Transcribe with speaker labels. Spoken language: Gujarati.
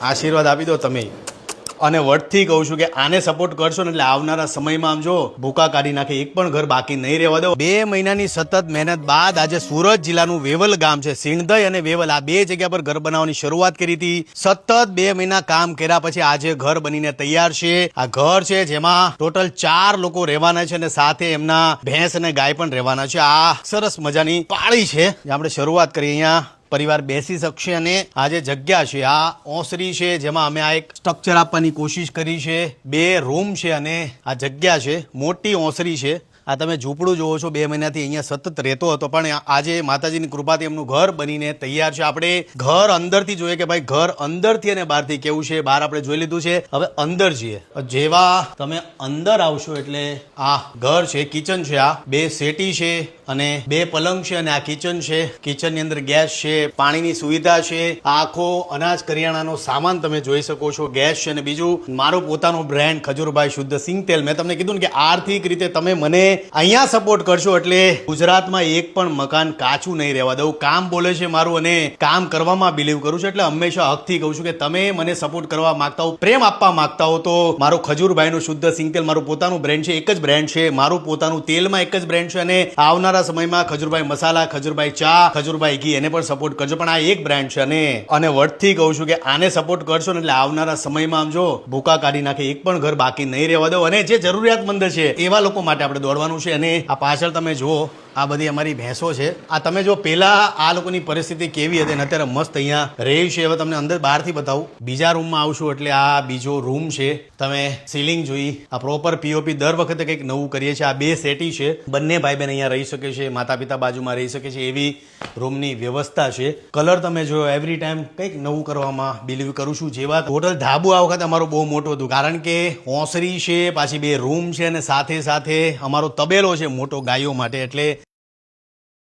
Speaker 1: આશીર્વાદ આપી દો તમે અને વટથી કહું છું કે આને સપોર્ટ કરશો ને એટલે આવનારા સમયમાં આમ જો ભૂકા કાઢી નાખે, એક પણ ઘર બાકી નહીં રહેવા દો. 2 મહિનાની સતત મહેનત બાદ આજે સુરત જિલ્લાનું વેવલ ગામ છે, સિણધઈ અને વેવલ, આ બે જગ્યા પર ઘર બનાવવાની શરૂઆત કરી હતી. સતત 2 મહિના કામ કર્યા પછી આજે ઘર બનીને તૈયાર છે. આ ઘર છે જેમાં ટોટલ 4 લોકો રહેવાના છે અને સાથે એમના ભેંસ અને ગાય પણ રહેવાના છે. આ સરસ મજાની પાળી છે જે આપણે શરૂઆત કરી. અહીંયા પરિવાર બેસી શકશે અને આ જે જગ્યા છે આ ઓસરી છે જેમાં અમે આ એક સ્ટ્રક્ચર આપવાની કોશિશ કરી છે. 2 રૂમ છે અને આ જગ્યા છે, મોટી ઓસરી છે. આ તમે ઝૂંપડું જોવો છો, 2 મહિનાથી અહીંયા સતત રહેતો હતો પણ આજે માતાજીની કૃપાથી એમનું ઘર બનીને તૈયાર છે. આપણે ઘર અંદરથી જોઈએ કે ભાઈ ઘર અંદરથી અને બહારથી કેવું છે. બહાર આપણે જોઈ લીધું છે, હવે અંદર જઈએ. જેવા તમે અંદર આવશો એટલે આ ઘર છે, કિચન છે, આ 2 સેટી છે અને 2 પલંગ છે અને આ કિચન છે. કિચનની અંદર ગેસ છે, પાણીની સુવિધા છે, આખો અનાજ કરિયાણાનો સામાન તમે જોઈ શકો છો, ગેસ છે. અને બીજું મારો પોતાનો બ્રાન્ડ ખજૂરભાઈ શુદ્ધ સિંગ તેલ. મેં તમને કીધું ને કે આર્થિક રીતે તમે મને અહીંયા સપોર્ટ કરશો એટલે ગુજરાતમાં એક પણ મકાન કાચું નહીં રહેવા દઉં. કામ બોલે છે મારું અને કામ કરવામાં બિલીવ કરું છું એટલે હંમેશા હકથી કહું છું કે તમે મને સપોર્ટ કરવા માંગતા હો, પ્રેમ આપવા માંગતા હો તો મારો ખજૂરભાઈનું શુદ્ધ સિંગ તેલ મારું પોતાનું બ્રાન્ડ છે. એક જ બ્રાન્ડ છે મારું પોતાનું, તેલમાં એક જ બ્રાન્ડ છે અને આવનારા સમયમાં ખજૂરભાઈ મસાલા, ખજૂરભાઈ ચા, ખજૂરભાઈ ઘી એને પણ સપોર્ટ કરજો. પણ આ એક બ્રાન્ડ છે અને વટથી કહું છું કે આને સપોર્ટ કરશો ને એટલે આવનારા સમયમાં આમ જો ભૂકા કાઢી નાખે, એક પણ ઘર બાકી નહીં રહેવા દો. અને જે જરૂરિયાતમંદ છે એવા લોકો માટે આપણે દોડવાનું છે. અને આ પાછળ તમે જુઓ આ બધી અમારી ભેંસો છે. આ તમે જો પેલા આ લોકોની પરિસ્થિતિ કેવી હતી અને અત્યારે મસ્ત અહીંયા રહે છે. હવે તમને અંદર બહારથી બતાવું. બીજા રૂમમાં આવશું એટલે આ બીજો રૂમ છે. તમે સીલિંગ જોઈ, આ પ્રોપર પીઓપી દર વખતે કંઈક નવું કરીએ છીએ. આ 2 સેટી છે, બંને ભાઈ બહેન અહીંયા રહી શકે છે, માતા પિતા બાજુમાં રહી શકે છે એવી રૂમની વ્યવસ્થા છે. કલર તમે જો એવરી ટાઈમ કંઈક નવું કરવામાં બિલીવ કરું છું. જેવા ટોટલ ધાબુ આ વખતે અમારું બહુ મોટું હતું કારણ કે ઓસરી છે, પાછી 2 રૂમ છે અને સાથે સાથે અમારો તબેલો છે મોટો ગાયો માટે. એટલે